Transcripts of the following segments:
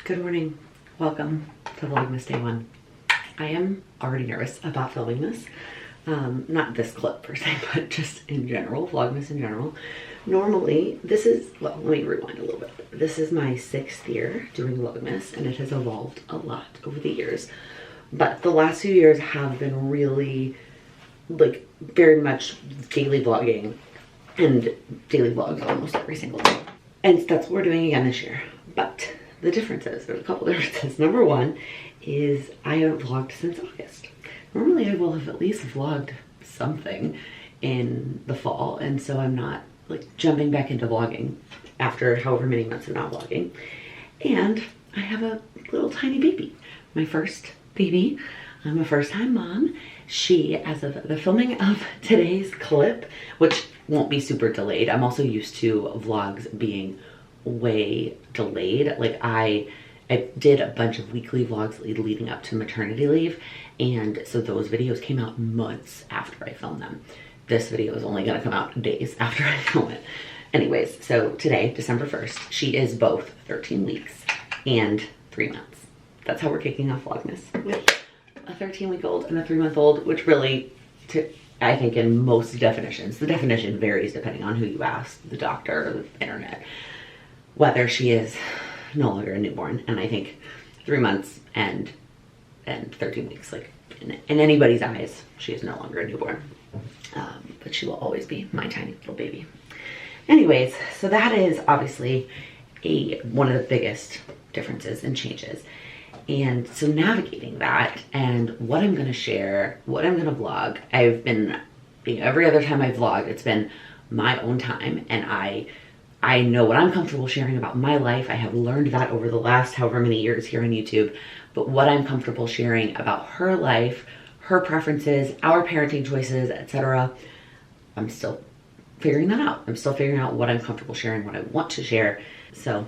Good morning. Welcome to Vlogmas Day 1. I am already nervous about filming this. Not this clip per se, but just in general, Vlogmas in general. Normally, this is, well, let me rewind a little bit. This is my 6th year doing Vlogmas, and it has evolved a lot over the years. But the last few years have been really, like, very much daily vlogging and daily vlogs almost every single day. And that's what we're doing again this year. But the differences, there's a couple differences. Number one is I haven't vlogged since August. Normally I will have at least vlogged something in the fall, and so I'm not like jumping back into vlogging after however many months of not vlogging. And I have a little tiny baby, my first baby. I'm a first-time mom. She, as of the filming of today's clip, which won't be super delayed, I'm also used to vlogs being way delayed. Like I did a bunch of weekly vlogs leading up to maternity leave, and so those videos came out months after I filmed them. This video is only gonna come out days after I film it. Anyways, so today, December 1st, she is both 13 weeks and 3 months. That's how we're kicking off Vlogmas, with a 13-week-old and a 3-month-old, which really, I think in most definitions, the definition varies depending on who you ask, the doctor or the internet, whether she is no longer a newborn. And I think 3 months and 13 weeks, like in anybody's eyes, she is no longer a newborn. But she will always be my tiny little baby. Anyways, so that is obviously one of the biggest differences and changes. And so navigating that and what I'm gonna share, what I'm gonna vlog, I've been, every other time I vlogged, it's been my own time, and I know what I'm comfortable sharing about my life. I have learned that over the last however many years here on YouTube, but what I'm comfortable sharing about her life, her preferences, our parenting choices, etc., I'm still figuring that out. I'm still figuring out what I'm comfortable sharing, what I want to share. So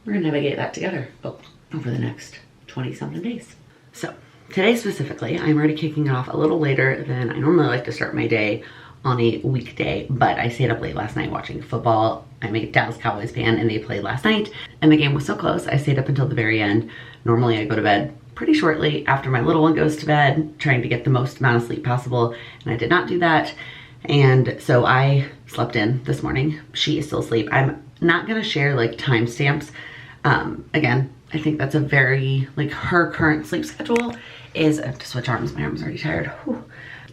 we're gonna navigate that together over the next 20-something days. So today specifically, I'm already kicking it off a little later than I normally like to start my day on a weekday, but I stayed up late last night watching football. I'm a Dallas Cowboys fan, and they played last night, and the game was so close, I stayed up until the very end. Normally I go to bed pretty shortly after my little one goes to bed, trying to get the most amount of sleep possible, and I did not do that. And so I slept in this morning. She is still asleep. I'm not gonna share like timestamps. Again, I think that's a very, like, her current sleep schedule is, I have to switch arms, my arm's already tired. Whew.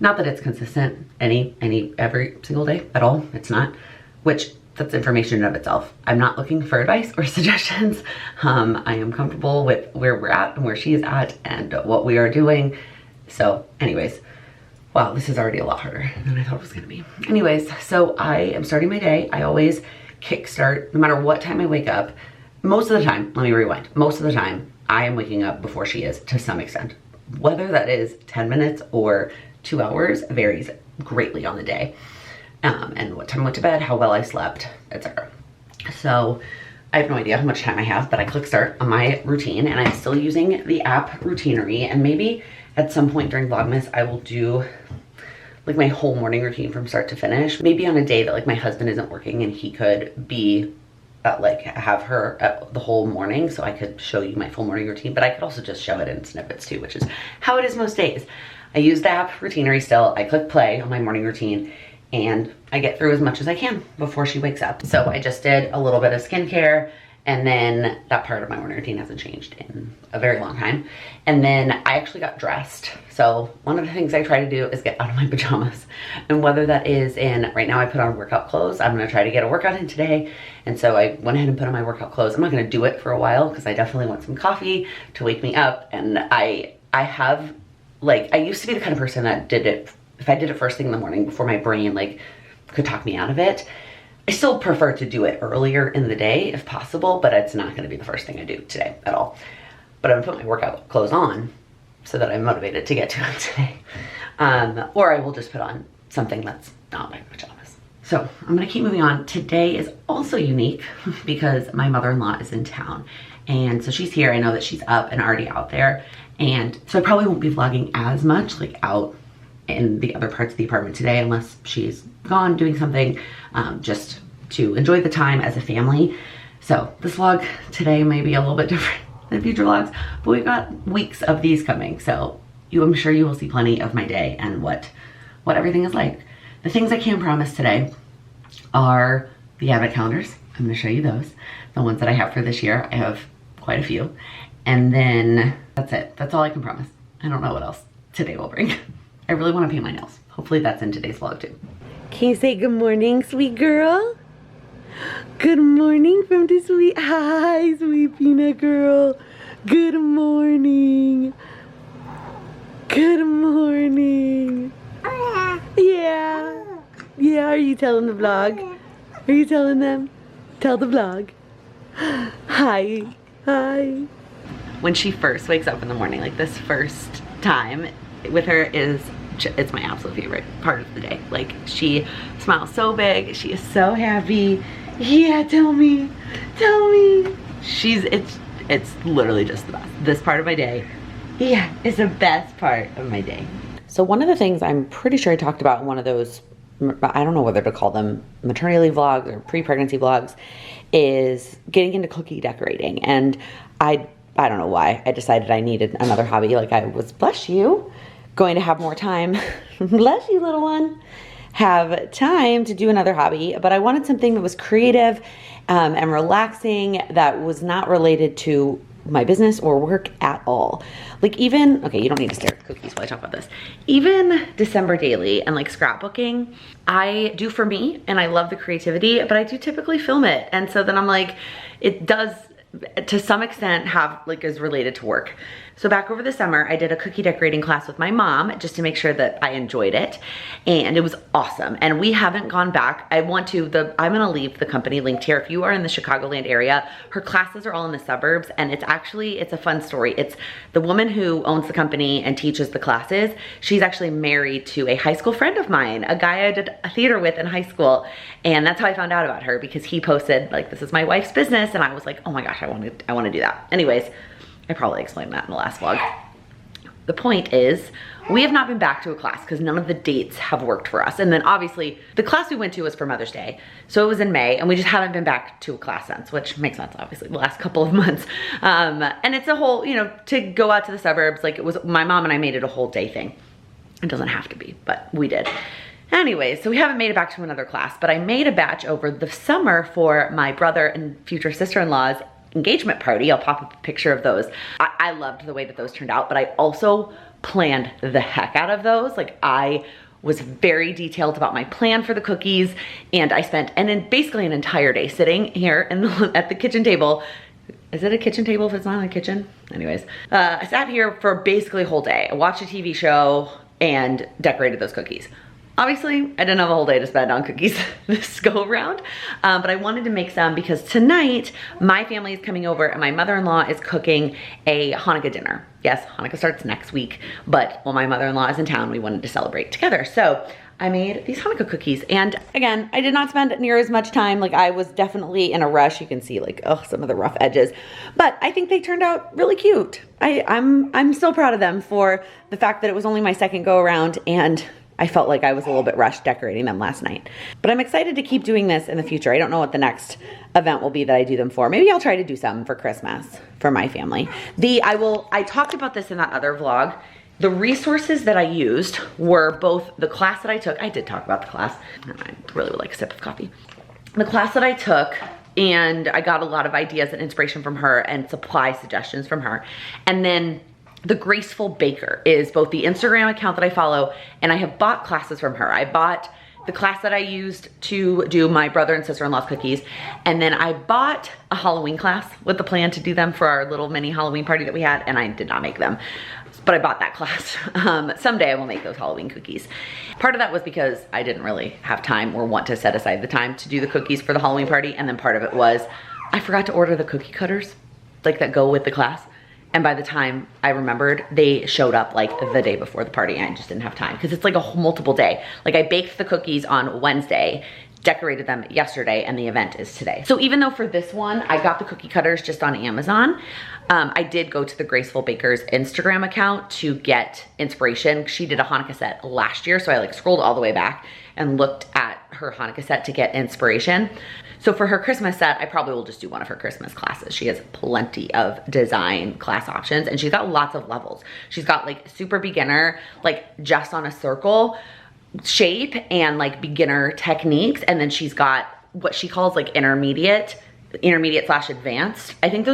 Not that it's consistent every single day at all, it's not, which that's information in of itself. I'm not looking for advice or suggestions. I am comfortable with where we're at and where she is at and what we are doing. So anyways, wow, this is already a lot harder than I thought it was gonna be. Anyways, so I am starting my day. I always kickstart, no matter what time I wake up. Most of the time, let me rewind. Most of the time, I am waking up before she is to some extent. Whether that is 10 minutes or 2 hours varies greatly on the day. And what time I went to bed, how well I slept, etc. So I have no idea how much time I have, but I click start on my routine, and I'm still using the app Routinery, and maybe at some point during Vlogmas, I will do like my whole morning routine from start to finish. Maybe on a day that like my husband isn't working and he could be like have her the whole morning, so I could show you my full morning routine, but I could also just show it in snippets too, which is how it is most days. I use the app Routinery still. I click play on my morning routine, and I get through as much as I can before she wakes up. So I just did a little bit of skincare, and then that part of my morning routine hasn't changed in a very long time. And then I actually got dressed. So one of the things I try to do is get out of my pajamas. And whether that is in, right now I put on workout clothes. I'm gonna try to get a workout in today. And so I went ahead and put on my workout clothes. I'm not gonna do it for a while because I definitely want some coffee to wake me up. And I have, like, I used to be the kind of person that did it, if I did it first thing in the morning before my brain like could talk me out of it. I still prefer to do it earlier in the day if possible, but it's not gonna be the first thing I do today at all. But I'm gonna put my workout clothes on so that I'm motivated to get to it today. Or I will just put on something that's not my pajamas. So I'm gonna keep moving on. Today is also unique because my mother-in-law is in town. And so she's here. I know that she's up and already out there. And so I probably won't be vlogging as much like out in the other parts of the apartment today unless she's gone doing something, just to enjoy the time as a family. So this vlog today may be a little bit different in future vlogs, but we've got weeks of these coming, so I'm sure you will see plenty of my day and what everything is like. The things I can promise today are the advent calendars. I'm gonna show you those. The ones that I have for this year. I have quite a few. And then that's it. That's all I can promise. I don't know what else today will bring. I really want to paint my nails. Hopefully that's in today's vlog too. Can you say good morning, sweet girl? Good morning from the sweet, hi, sweet peanut girl. Good morning. Good morning. Yeah. Yeah, are you telling the vlog? Are you telling them? Tell the vlog. Hi. Hi. When she first wakes up in the morning, like this first time with her it's my absolute favorite part of the day. Like, she smiles so big. She is so happy. Yeah, tell me. Tell me. It's literally just the best. This part of my day, yeah, is the best part of my day. So one of the things I'm pretty sure I talked about in one of those, I don't know whether to call them maternity leave vlogs or pre-pregnancy vlogs, is getting into cookie decorating. And I don't know why I decided I needed another hobby. Like, I was, bless you, going to have more time, bless you little one, have time to do another hobby, but I wanted something that was creative and relaxing, that was not related to my business or work at all. Like, even, okay, you don't need to stare at cookies while I talk about this. Even December daily and like scrapbooking, I do for me, and I love the creativity, but I do typically film it. And so then I'm like, it does to some extent have, like, is related to work. So back over the summer, I did a cookie decorating class with my mom just to make sure that I enjoyed it. And it was awesome. And we haven't gone back. I'm gonna leave the company linked here. If you are in the Chicagoland area, her classes are all in the suburbs, and it's a fun story. It's the woman who owns the company and teaches the classes. She's actually married to a high school friend of mine, a guy I did a theater with in high school. And that's how I found out about her, because he posted, like, this is my wife's business. And I was like, oh my gosh, I want to do that. Anyways, I probably explained that in the last vlog. The point is, we have not been back to a class because none of the dates have worked for us. And then obviously the class we went to was for Mother's Day. So it was in May, and we just haven't been back to a class since, which makes sense, obviously, the last couple of months. And it's a whole, you know, to go out to the suburbs, like, it was, my mom and I made it a whole day thing. It doesn't have to be, but we did. Anyways, so we haven't made it back to another class, but I made a batch over the summer for my brother and future sister-in-law's engagement party. I'll pop up a picture of those. I loved the way that those turned out, but I also planned the heck out of those. Like, I was very detailed about my plan for the cookies, and I spent basically an entire day sitting here at the kitchen table. Is it a kitchen table if it's not in a kitchen? Anyways, I sat here for basically a whole day. I watched a TV show and decorated those cookies. Obviously, I didn't have a whole day to spend on cookies this go around, but I wanted to make some because tonight my family is coming over and my mother-in-law is cooking a Hanukkah dinner. Yes, Hanukkah starts next week, but while my mother-in-law is in town, we wanted to celebrate together. So I made these Hanukkah cookies, and again, I did not spend near as much time. Like, I was definitely in a rush. You can see, like, oh, some of the rough edges, but I think they turned out really cute. I'm still proud of them for the fact that it was only my second go around, and I felt like I was a little bit rushed decorating them last night. But I'm excited to keep doing this in the future. I don't know what the next event will be that I do them for. Maybe I'll try to do some for Christmas for my family. I talked about this in that other vlog. The resources that I used were both the class that I took. I did talk about the class. I really would like a sip of coffee. The class that I took, and I got a lot of ideas and inspiration from her and supply suggestions from her. And then The Graceful Baker is both the Instagram account that I follow, and I have bought classes from her. I bought the class that I used to do my brother and sister-in-law's cookies, and then I bought a Halloween class with the plan to do them for our little mini Halloween party that we had, and I did not make them. But I bought that class. Someday I will make those Halloween cookies. Part of that was because I didn't really have time or want to set aside the time to do the cookies for the Halloween party, and then part of it was I forgot to order the cookie cutters, like, that go with the class. And by the time I remembered, they showed up like the day before the party, and I just didn't have time because it's like a whole multiple day. Like, I baked the cookies on Wednesday, decorated them yesterday, and the event is today. So even though for this one, I got the cookie cutters just on Amazon, I did go to the Graceful Baker's Instagram account to get inspiration. She did a Hanukkah set last year, so I like scrolled all the way back and looked at her Hanukkah set to get inspiration. So for her Christmas set, I probably will just do one of her Christmas classes. She has plenty of design class options and she's got lots of levels. She's got like super beginner, like just on a circle shape and like beginner techniques. And then she's got what she calls like intermediate / advanced. I think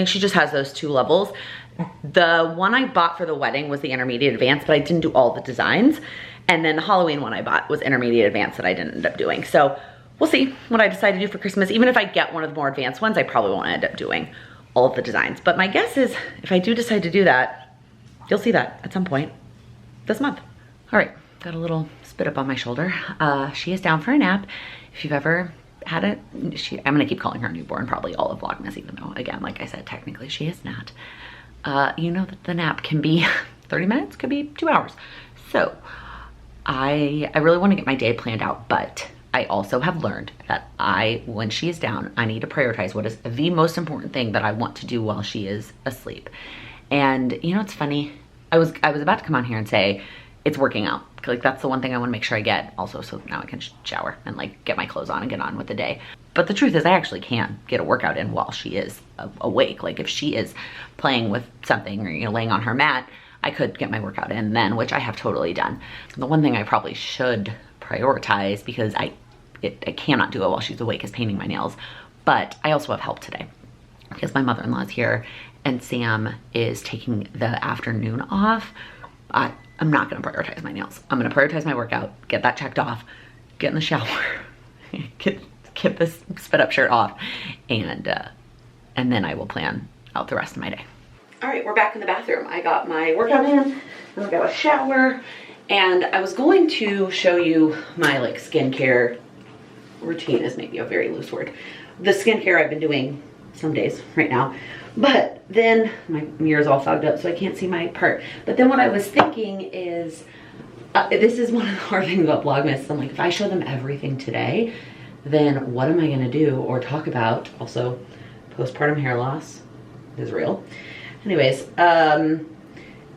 she just has those 2 levels. The one I bought for the wedding was the intermediate advanced, but I didn't do all the designs. And then the Halloween one I bought was intermediate advanced that I didn't end up doing. So we'll see what I decide to do for Christmas. Even if I get one of the more advanced ones, I probably won't end up doing all of the designs. But my guess is if I do decide to do that, you'll see that at some point this month. All right, got a little spit up on my shoulder. She is down for a nap. If you've ever had it, I'm gonna keep calling her newborn probably all of Vlogmas, even though again, like I said, technically she is not. You know that the nap can be 30 minutes, could be 2 hours. So I really want to get my day planned out, but I also have learned that when she is down, I need to prioritize what is the most important thing that I want to do while she is asleep. And you know, it's funny. I was about to come on here and say it's working out. Like that's the one thing I want to make sure I get also, so now I can shower and like get my clothes on and get on with the day. But the truth is I actually can get a workout in while she is awake. Like if she is playing with something or, you know, laying on her mat, I could get my workout in then, which I have totally done. The one thing I probably should prioritize, because I cannot do it while she's awake, is painting my nails. But I also have help today because my mother-in-law is here and Sam is taking the afternoon off. I'm not gonna prioritize my nails. I'm gonna prioritize my workout, get that checked off, get in the shower, get this spit up shirt off, and then I will plan out the rest of my day. All right, we're back in the bathroom. I got my workout in, and I got a shower, and I was going to show you my like skincare routine, is maybe a very loose word. The skincare I've been doing some days right now, but then my mirror's all fogged up so I can't see my part. But then what I was thinking is, this is one of the hard things about Vlogmas. I'm like, if I show them everything today, then what am I gonna do or talk about? Also, postpartum hair loss is real. Anyways,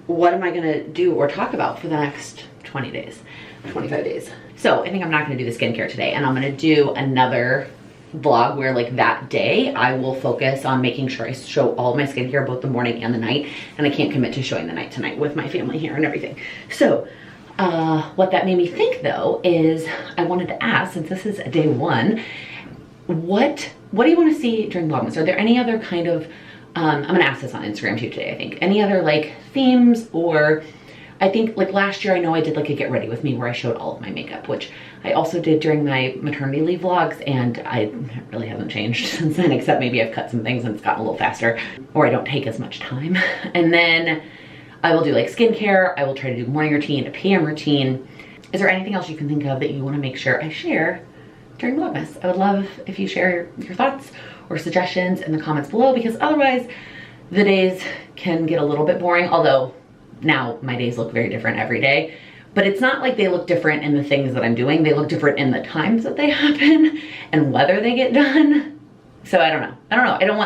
what am I gonna do or talk about for the next 20 days, 25 days? So I think I'm not gonna do the skincare today, and I'm gonna do another vlog where like that day I will focus on making sure I show all my skincare both the morning and the night, and I can't commit to showing the night tonight with my family here and everything. So what that made me think though is I wanted to ask, since this is day 1, what do you want to see during Vlogmas? Are there any other kind of I'm gonna ask this on Instagram too today, I think. Any other like themes? Or I think like last year I know I did like a get ready with me where I showed all of my makeup, which I also did during my maternity leave vlogs, and I really haven't changed since then, except maybe I've cut some things and it's gotten a little faster, or I don't take as much time. And then I will do like skincare. I will try to do morning routine, a PM routine. Is there anything else you can think of that you want to make sure I share during Vlogmas? I would love if you share your thoughts or suggestions in the comments below, because otherwise the days can get a little bit boring, although now my days look very different every day. But it's not like they look different in the things that I'm doing. They look different in the times that they happen and whether they get done. So I don't know. I don't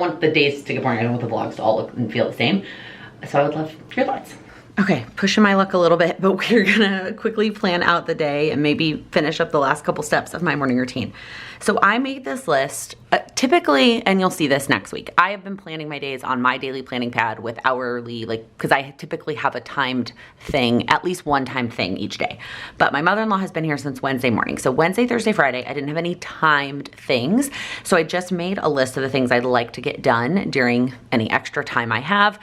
want the days to get boring. I don't want the vlogs to all look and feel the same. So I would love your thoughts. Okay, pushing my luck a little bit, but we're gonna quickly plan out the day and maybe finish up the last couple steps of my morning routine. So I made this list, typically, and you'll see this next week, I have been planning my days on my daily planning pad with hourly, like, because I typically have a timed thing, at least one time thing each day. But my mother-in-law has been here since Wednesday morning. So Wednesday, Thursday, Friday, I didn't have any timed things. So I just made a list of the things I'd like to get done during any extra time I have.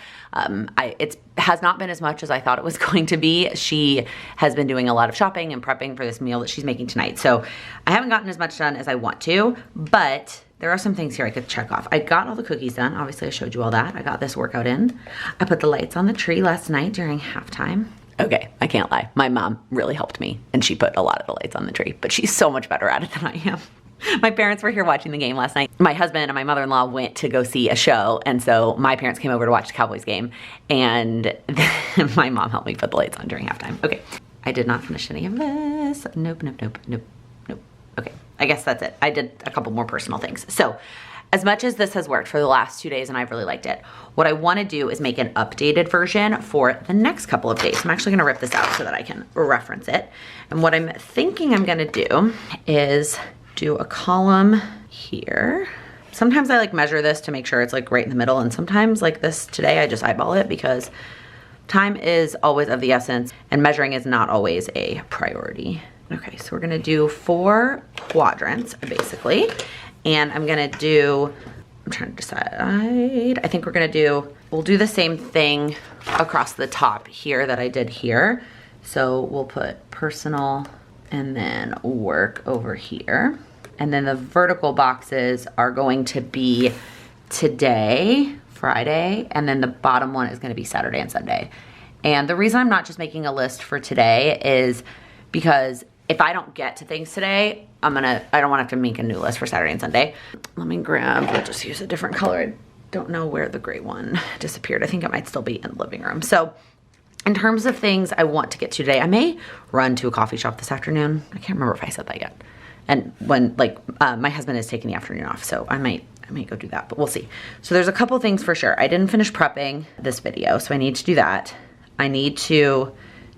It has not been as much as I thought it was going to be. She has been doing a lot of shopping and prepping for this meal that she's making tonight. So I haven't gotten as much done as I want to, but there are some things here I could check off. I got all the cookies done. Obviously, I showed you all that. I got this workout in. I put the lights on the tree last night during halftime. Okay, I can't lie. My mom really helped me, and she put a lot of the lights on the tree, but she's so much better at it than I am. My parents were here watching the game last night. My husband and my mother-in-law went to go see a show, and so my parents came over to watch the Cowboys game, and my mom helped me put the lights on during halftime. Okay, I did not finish any of this. Nope. Okay, I guess that's it. I did a couple more personal things. So as much as this has worked for the last 2 days and I've really liked it, what I wanna do is make an updated version for the next couple of days. I'm actually gonna rip this out so that I can reference it. And what I'm thinking I'm gonna do is do a column here. Sometimes I like measure this to make sure it's like right in the middle, and sometimes like this today I just eyeball it because time is always of the essence and measuring is not always a priority. Okay, so we're gonna do 4 quadrants basically. And I'm gonna do, I'm trying to decide, I think we'll do the same thing across the top here that I did here. So we'll put personal and then work over here. And then the vertical boxes are going to be today, Friday, and then the bottom one is gonna be Saturday and Sunday. And the reason I'm not just making a list for today is because if I don't get to things today, I don't wanna have to make a new list for Saturday and Sunday. Let me grab, we'll just use a different color. I don't know where the gray one disappeared. I think it might still be in the living room. So in terms of things I want to get to today, I may run to a coffee shop this afternoon. I can't remember if I said that yet. And when my husband is taking the afternoon off, so I might go do that, but we'll see. So there's a couple things for sure. I didn't finish prepping this video, so I need to do that. I need to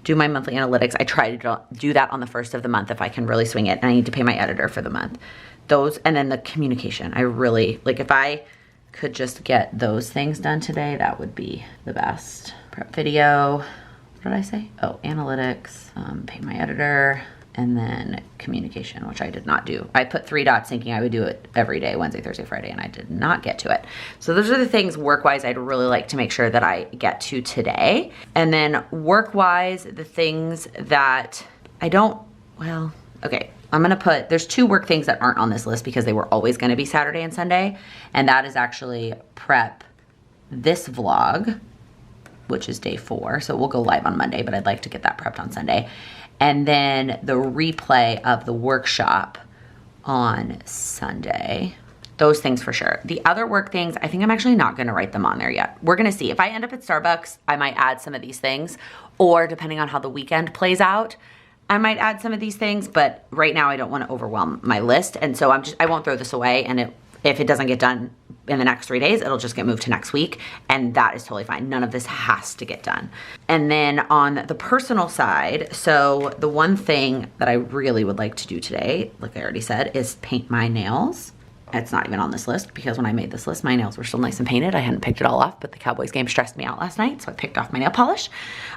do my monthly analytics. I try to do that on the 1st of the month if I can really swing it, and I need to pay my editor for the month. Those, and then the communication. I really, like if I could just get those things done today, that would be the best. Prep video, what did I say? Oh, analytics, pay my editor, and then communication, which I did not do. I put 3 dots thinking I would do it every day, Wednesday, Thursday, Friday, and I did not get to it. So those are the things work-wise I'd really like to make sure that I get to today. And then work-wise, the things that I don't, well, okay, I'm gonna put, there's 2 work things that aren't on this list because they were always gonna be Saturday and Sunday, and that is actually prep this vlog, which is day 4, so we'll go live on Monday, but I'd like to get that prepped on Sunday. And then the replay of the workshop on Sunday. Those things for sure. The other work things, I think I'm actually not gonna write them on there yet. We're gonna see. If I end up at Starbucks, I might add some of these things, or depending on how the weekend plays out, I might add some of these things, but right now I don't wanna overwhelm my list. And so I won't throw this away, and if it doesn't get done in the next 3 days, it'll just get moved to next week, and that is totally fine. None of this has to get done. And then on the personal side, so the one thing that I really would like to do today, like I already said, is paint my nails. It's not even on this list because when I made this list, my nails were still nice and painted. I hadn't picked it all off, but the Cowboys game stressed me out last night, so I picked off my nail polish.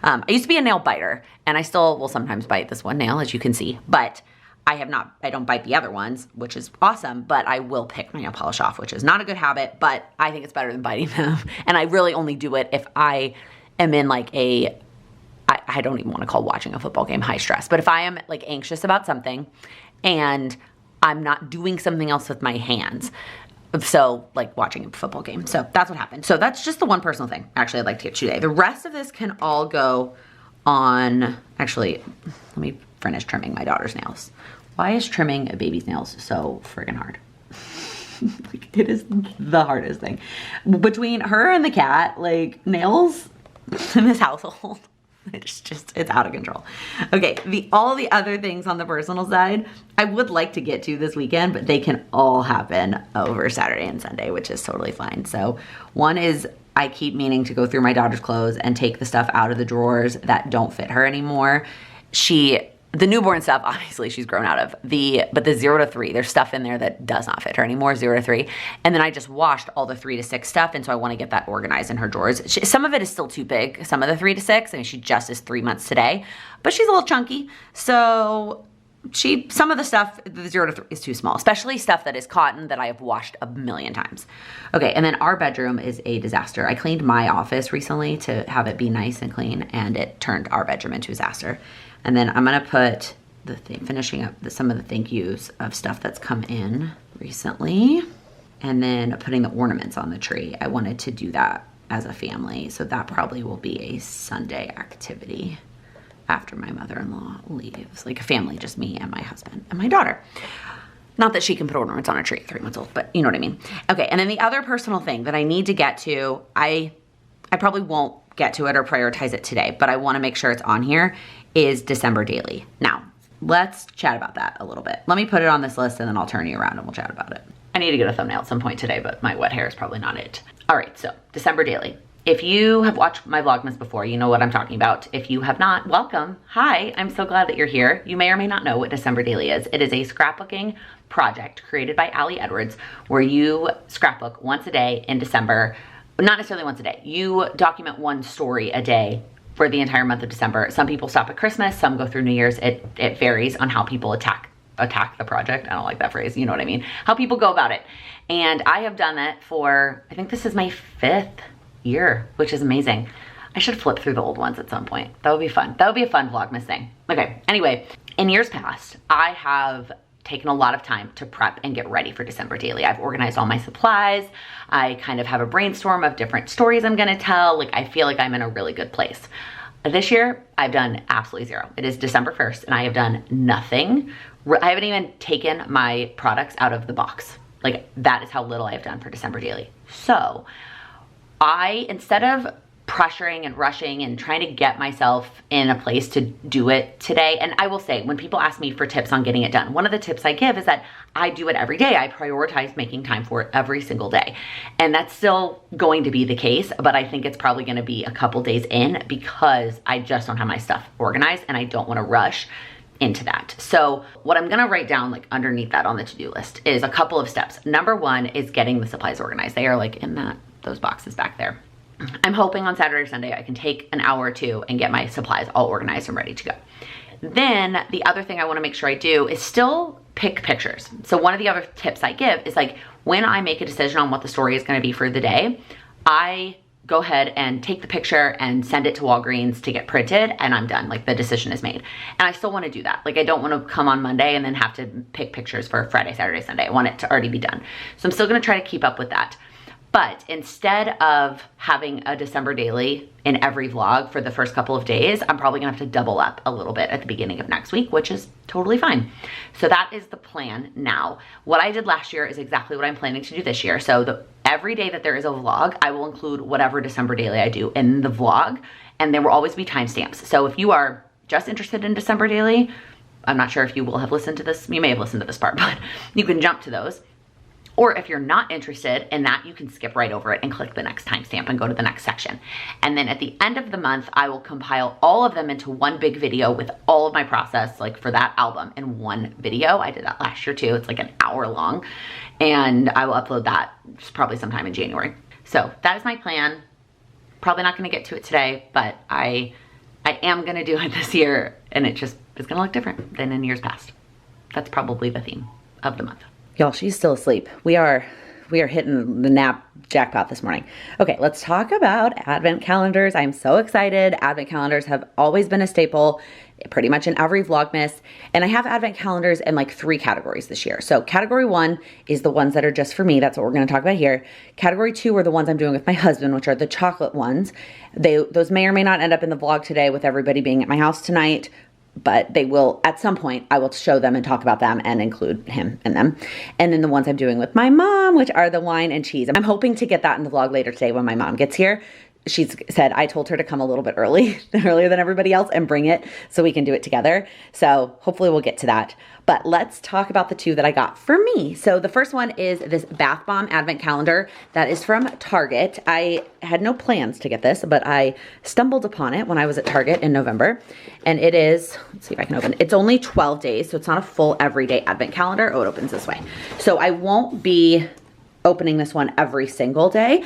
I used to be a nail biter, and I still will sometimes bite this one nail, as you can see, but I don't bite the other ones, which is awesome, but I will pick my nail polish off, which is not a good habit, but I think it's better than biting them. And I really only do it if I am in like I don't even want to call watching a football game high stress, but if I am like anxious about something and I'm not doing something else with my hands, so like watching a football game. So that's what happened. So that's just the one personal thing actually I'd like to get today. The rest of this can all go on, actually, let me finish trimming my daughter's nails. Why is trimming a baby's nails so friggin' hard? It is the hardest thing. Between her and the cat, like nails in this household, it's out of control. Okay, all the other things on the personal side, I would like to get to this weekend, but they can all happen over Saturday and Sunday, which is totally fine. So one is I keep meaning to go through my daughter's clothes and take the stuff out of the drawers that don't fit her anymore. The newborn stuff, obviously she's grown out of. But the 0 to 3, there's stuff in there that does not fit her anymore, 0 to 3. And then I just washed all the 3 to 6 stuff, and so I want to get that organized in her drawers. Some of it is still too big, some of the 3 to 6. I mean, she just is 3 months today, but she's a little chunky. So some of the stuff, the 0 to 3 is too small, especially stuff that is cotton that I have washed a million times. Okay, and then our bedroom is a disaster. I cleaned my office recently to have it be nice and clean, and it turned our bedroom into a disaster. And then I'm gonna put finishing up some of the thank yous of stuff that's come in recently, and then putting the ornaments on the tree. I wanted to do that as a family, so that probably will be a Sunday activity after my mother-in-law leaves. Like a family, just me and my husband and my daughter. Not that she can put ornaments on a tree at 3 months old, but you know what I mean. Okay, and then the other personal thing that I need to get to, I probably won't get to it or prioritize it today, but I wanna make sure it's on here, is December daily. Now, let's chat about that a little bit. Let me put it on this list and then I'll turn you around and we'll chat about it. I need to get a thumbnail at some point today, but my wet hair is probably not it. All right, so December daily. If you have watched my Vlogmas before, you know what I'm talking about. If you have not, welcome. Hi, I'm so glad that you're here. You may or may not know what December daily is. It is a scrapbooking project created by Allie Edwards, where you scrapbook once a day in December. Not necessarily once a day. You document one story a day for the entire month of December. Some people stop at Christmas, some go through New Year's. It varies on how people attack the project. I don't like that phrase, you know what I mean? How people go about it. And I have done that for, I think this is my 5th year, which is amazing. I should flip through the old ones at some point. That would be fun. That would be a fun Vlogmas thing. Okay, anyway, in years past, I have taken a lot of time to prep and get ready for December daily. I've organized all my supplies. I kind of have a brainstorm of different stories I'm gonna tell. Like, I feel like I'm in a really good place. This year, I've done absolutely zero. It is December 1st and I have done nothing. I haven't even taken my products out of the box. Like, that is how little I have done for December daily. So instead of pressuring and rushing and trying to get myself in a place to do it today, and I will say, when people ask me for tips on getting it done, one of the tips I give is that I do it every day. I prioritize making time for it every single day. And that's still going to be the case, but I think it's probably gonna be a couple days in because I just don't have my stuff organized and I don't wanna rush into that. So what I'm gonna write down, like underneath that on the to-do list, is a couple of steps. Number one is getting the supplies organized. They are like in those boxes back there. I'm hoping on Saturday or Sunday I can take an hour or two and get my supplies all organized and ready to go. Then the other thing I wanna make sure I do is still pick pictures. So one of the other tips I give is, like, when I make a decision on what the story is gonna be for the day, I go ahead and take the picture and send it to Walgreens to get printed, and I'm done. Like, the decision is made. And I still wanna do that. Like, I don't wanna come on Monday and then have to pick pictures for Friday, Saturday, Sunday. I want it to already be done. So I'm still gonna try to keep up with that. But instead of having a December daily in every vlog for the first couple of days, I'm probably gonna have to double up a little bit at the beginning of next week, which is totally fine. So that is the plan now. What I did last year is exactly what I'm planning to do this year. So every day that there is a vlog, I will include whatever December daily I do in the vlog, and there will always be timestamps. So if you are just interested in December daily, I'm not sure if you will have listened to this, you may have listened to this part, but you can jump to those. Or if you're not interested in that, you can skip right over it and click the next timestamp and go to the next section. And then at the end of the month, I will compile all of them into one big video with all of my process, like for that album, in one video. I did that last year too. It's like an hour long. And I will upload that probably sometime in January. So that is my plan. Probably not gonna get to it today, but I am gonna do it this year, and it just is gonna look different than in years past. That's probably the theme of the month. Y'all, she's still asleep. We are hitting the nap jackpot this morning. Okay, let's talk about advent calendars. I'm so excited. Advent calendars have always been a staple pretty much in every Vlogmas. And I have advent calendars in like 3 categories this year. So category 1 is the ones that are just for me. That's what we're gonna talk about here. Category 2 are the ones I'm doing with my husband, which are the chocolate ones. Those may or may not end up in the vlog today with everybody being at my house tonight, but they will, at some point, I will show them and talk about them and include him in them. And then the ones I'm doing with my mom, which are the wine and cheese. I'm hoping to get that in the vlog later today when my mom gets here. She's said, I told her to come a little bit earlier than everybody else and bring it so we can do it together. So hopefully we'll get to that. But let's talk about the 2 that I got for me. So the first one is this Bath Bomb Advent Calendar that is from Target. I had no plans to get this, but I stumbled upon it when I was at Target in November. And it is, let's see if I can open it. It's only 12 days, so it's not a full everyday Advent calendar. Oh, it opens this way. So I won't be opening this one every single day.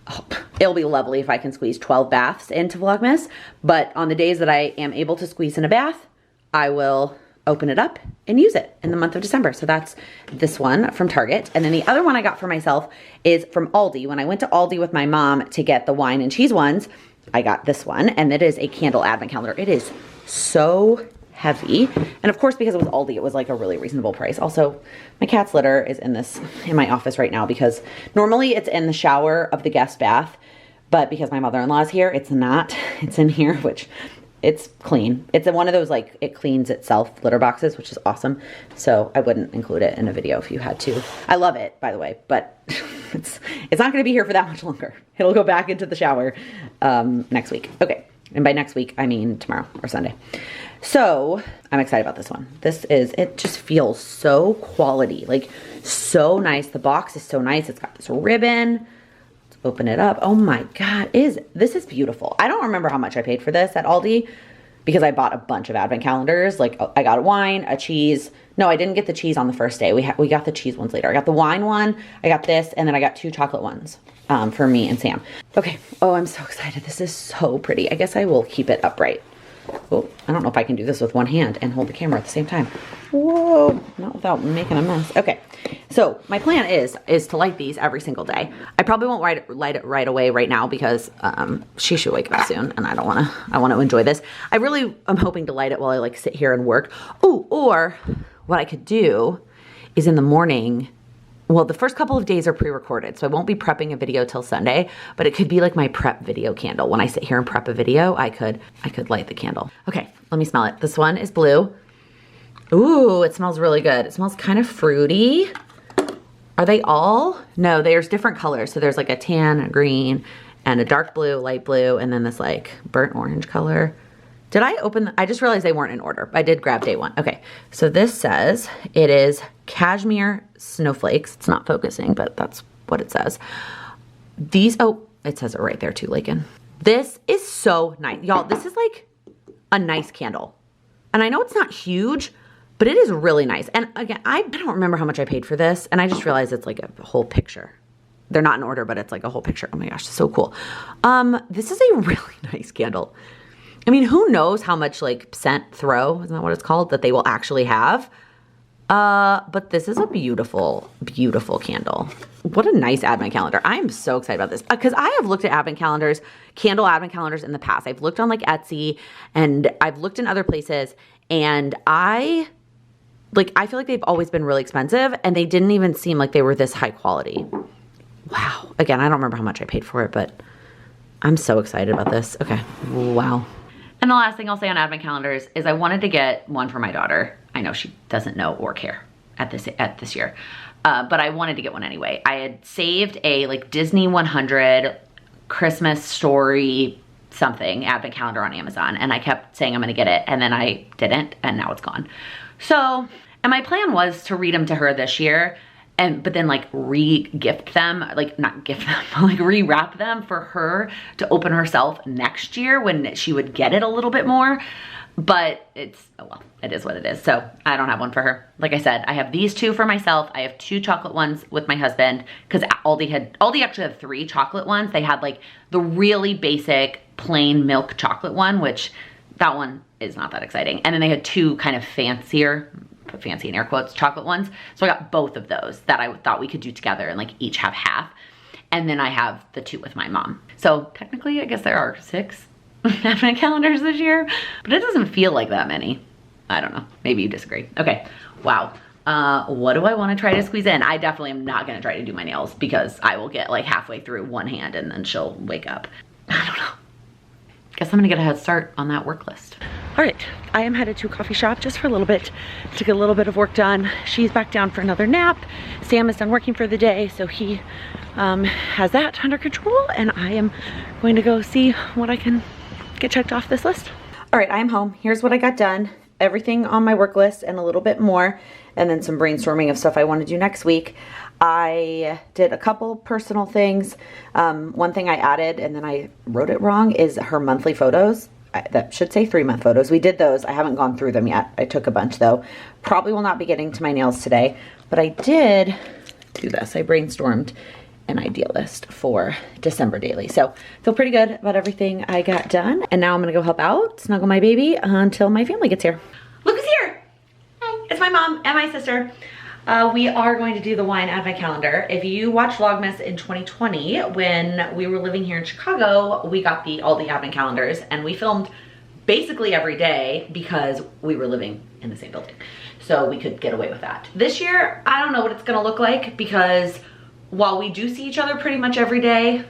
Oh, it'll be lovely if I can squeeze 12 baths into Vlogmas, but on the days that I am able to squeeze in a bath, I will open it up and use it in the month of December. So that's this one from Target. And then the other one I got for myself is from Aldi. When I went to Aldi with my mom to get the wine and cheese ones, I got this one, and it is a candle advent calendar. It is so heavy. And of course, because it was Aldi, it was like a really reasonable price. Also, my cat's litter is in my office right now because normally it's in the shower of the guest bath, but because my mother-in-law is here, it's not. It's in here, which it's clean. It's one of those, like, it cleans itself litter boxes, which is awesome. So I wouldn't include it in a video if you had to. I love it, by the way, but it's not gonna be here for that much longer. It'll go back into the shower next week. Okay. And by next week, I mean tomorrow or Sunday. So I'm excited about this one. It just feels so quality, like so nice. The box is so nice. It's got this ribbon. Let's open it up. Oh my God, this is beautiful. I don't remember how much I paid for this at Aldi because I bought a bunch of advent calendars. Like I got a wine, a cheese. No, I didn't get the cheese on the first day. We got the cheese ones later. I got the wine one, I got this, and then I got 2 chocolate ones for me and Sam. Okay, oh, I'm so excited. This is so pretty. I guess I will keep it upright. Oh, I don't know if I can do this with one hand and hold the camera at the same time. Whoa, not without making a mess. Okay, so my plan is to light these every single day. I probably won't light it right away right now because she should wake up soon and I want to enjoy this. I really am hoping to light it while I like sit here and work. Oh, or what I could do is in the morning. Well, the first couple of days are pre-recorded, so I won't be prepping a video till Sunday, but it could be like my prep video candle. When I sit here and prep a video, I could light the candle. Okay, let me smell it. This one is blue. Ooh, it smells really good. It smells kind of fruity. Are they all? No, there's different colors. So there's like a tan, a green, and a dark blue, light blue, and then this like burnt orange color. Did I open? I just realized they weren't in order. I did grab day one. Okay, so this says it is cashmere snowflakes. It's not focusing, but that's what it says. These, oh, it says it right there too, Laken. This is so nice. Y'all, this is like a nice candle. And I know it's not huge, but it is really nice. And again, I don't remember how much I paid for this. And I just realized it's like a whole picture. They're not in order, but it's like a whole picture. Oh my gosh, so cool. This is a really nice candle. I mean, who knows how much like scent throw, isn't that what it's called, that they will actually have? But this is a beautiful, beautiful candle. What a nice advent calendar. I am so excited about this because I have looked at advent calendars, candle advent calendars in the past. I've looked on like Etsy and I've looked in other places and I feel like they've always been really expensive and they didn't even seem like they were this high quality. Wow. Again, I don't remember how much I paid for it, but I'm so excited about this. Okay. Wow. And the last thing I'll say on advent calendars is I wanted to get one for my daughter. I know she doesn't know or care at this year, but I wanted to get one anyway. I had saved a like Disney 100 Christmas story something advent calendar on Amazon, and I kept saying I'm gonna get it, and then I didn't, and now it's gone. So, and my plan was to read them to her this year, but then like re-gift them, like not gift them, but like rewrap them for her to open herself next year when she would get it a little bit more. But it's, oh well, it is what it is. So I don't have one for her. Like I said, I have these 2 for myself. I have 2 chocolate ones with my husband because Aldi actually had 3 chocolate ones. They had like the really basic plain milk chocolate one, which that one is not that exciting. And then they had 2 kind of fancier, put fancy in air quotes, chocolate ones. So I got both of those that I thought we could do together and like each have half. And then I have the 2 with my mom. So technically I guess there are 6 advent calendars this year, but it doesn't feel like that many. I don't know, maybe you disagree. Okay, wow. What do I want to try to squeeze in? I definitely am not going to try to do my nails because I will get like halfway through one hand and then she'll wake up. I don't know. Guess I'm gonna get a head start on that work list. All right, I am headed to a coffee shop just for a little bit to get a little bit of work done. She's back down for another nap. Sam is done working for the day, so he has that under control, and I am going to go see what I can get checked off this list. All right, I am home. Here's what I got done. Everything on my work list and a little bit more, and then some brainstorming of stuff I want to do next week. I did a couple personal things. One thing I added, and then I wrote it wrong, is her monthly photos. That should say 3-month photos. We did those. I haven't gone through them yet. I took a bunch though. Probably will not be getting to my nails today, but I did do this. I brainstormed an idea list for December daily. So feel pretty good about everything I got done. And now I'm gonna go help out, snuggle my baby until my family gets here. Look who's here. Hi, it's my mom and my sister. We are going to do the wine advent calendar. If you watched Vlogmas in 2020, when we were living here in Chicago, we got all the advent calendars and we filmed basically every day because we were living in the same building. So we could get away with that. This year, I don't know what it's gonna look like because while we do see each other pretty much every day,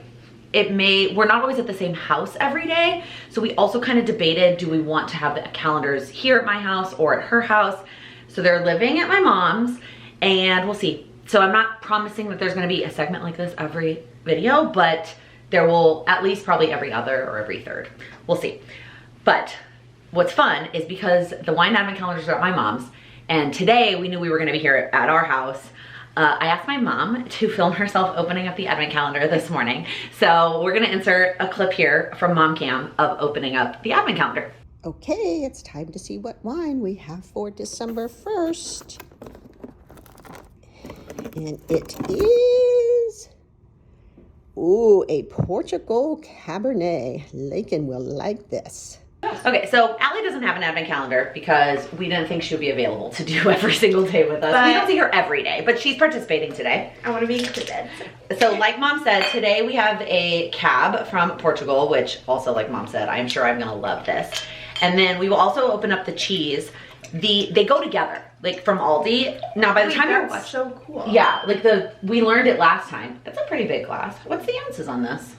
we're not always at the same house every day. So we also kind of debated, do we want to have the calendars here at my house or at her house? So they're living at my mom's and we'll see. So I'm not promising that there's gonna be a segment like this every video, but there will at least probably every other or every third. We'll see. But what's fun is because the wine advent calendars are at my mom's, and today we knew we were gonna be here at our house. I asked my mom to film herself opening up the advent calendar this morning. So we're gonna insert a clip here from Mom Cam of opening up the advent calendar. Okay, it's time to see what wine we have for December 1st. And it is, ooh, a Portugal Cabernet. Laken will like this. Okay, so Allie doesn't have an advent calendar because we didn't think she would be available to do every single day with us. We don't see her every day, but she's participating today. I want to be included. So like Mom said, today we have a cab from Portugal, which also like Mom said, I'm sure I'm gonna love this. And then we will also open up the cheese. They go together, like from Aldi. Now by the time you're that's so cool. Yeah, like we learned it last time. It's a pretty big glass. What's the ounces on this?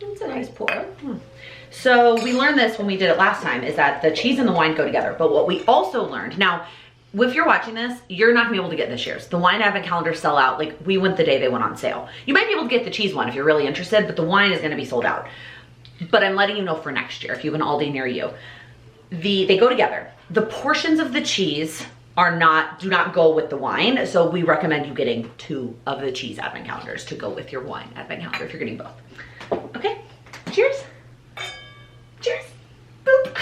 It's a nice pour. So we learned this when we did it last time, is that the cheese and the wine go together. But what we also learned, now, if you're watching this, you're not gonna be able to get this year's. The wine advent calendars sell out, like we went the day they went on sale. You might be able to get the cheese one if you're really interested, but the wine is gonna be sold out. But I'm letting you know for next year, if you have an Aldi near you. They go together. The portions of the cheese do not go with the wine, so we recommend you getting 2 of the cheese advent calendars to go with your wine advent calendar if you're getting both. Okay, cheers. Cheers. Boop.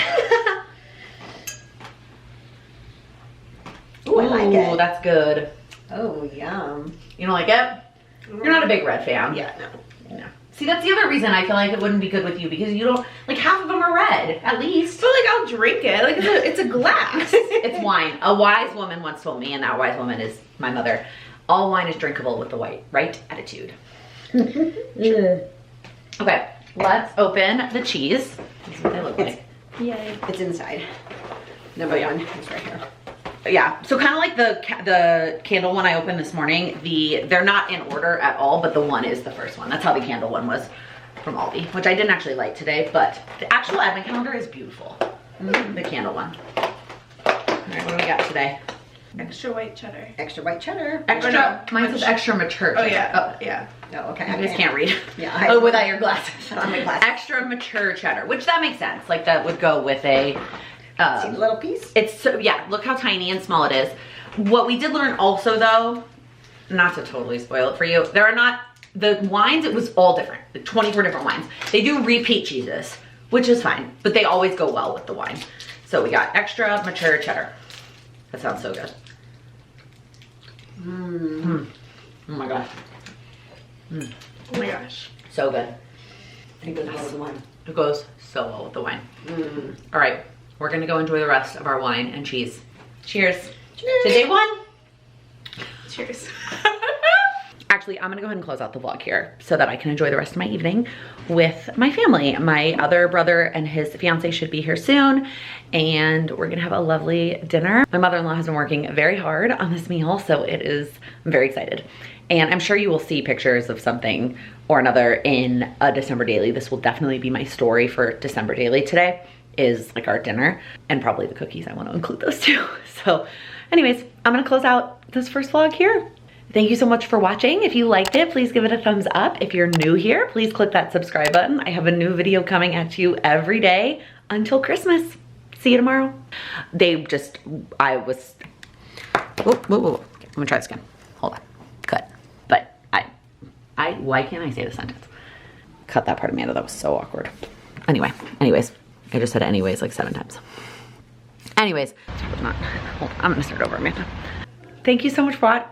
Ooh, I like it. Ooh, that's good. Oh, yum. You don't like it? You're not a big red fan. Yeah, no. No. See, that's the other reason I feel like it wouldn't be good with you, because you don't, like half of them are red, at least. But like I'll drink it. Like it's a glass. It's wine. A wise woman once told me, and that wise woman is my mother, all wine is drinkable with the right attitude. Okay, let's open the cheese. This is what they look like. Yay. It's inside. Number 1 is right here. Yeah, so kind of like the candle one I opened this morning, they're not in order at all, but the one is the first one. That's how the candle one was from Aldi, which I didn't actually like today, but the actual advent calendar is beautiful. The candle one. All right, what do we got today? Extra white cheddar. Extra white cheddar. Extra, no, mine says extra mature. Oh cheddar. yeah. Oh yeah. Oh, okay. You guys can't read. Yeah. Oh, without your glasses. On my glasses. Extra mature cheddar, which that makes sense. Like that would go with a. See the little piece? It's so, yeah, look how tiny and small it is. What we did learn also though, not to totally spoil it for you, there are not, the wines, it was all different, like 24 different wines. They do repeat cheeses, which is fine, but they always go well with the wine. So we got extra mature cheddar. That sounds so good. Oh my gosh. Oh my gosh. So good. It goes well with the wine. It goes so well with the wine. All right, we're gonna go enjoy the rest of our wine and cheese. Cheers. Cheers. To day 1. Cheers. Actually, I'm gonna go ahead and close out the vlog here so that I can enjoy the rest of my evening with my family. My other brother and his fiance should be here soon, and we're gonna have a lovely dinner. My mother-in-law has been working very hard on this meal, so I'm very excited. And I'm sure you will see pictures of something or another in a December daily. This will definitely be my story for December daily today, is like our dinner, and probably the cookies. I want to include those too. So anyways, I'm gonna close out this first vlog here. Thank you so much for watching. If you liked it, please give it a thumbs up. If you're new here, please click that subscribe button. I have a new video coming at you every day until Christmas. See you tomorrow. Whoa. Let me try this again. Hold on, cut. But why can't I say the sentence? Cut that part, Amanda, that was so awkward. Anyways, I just said anyways like 7 times. Anyways, I'm gonna start over, Amanda. Thank you so much for watching.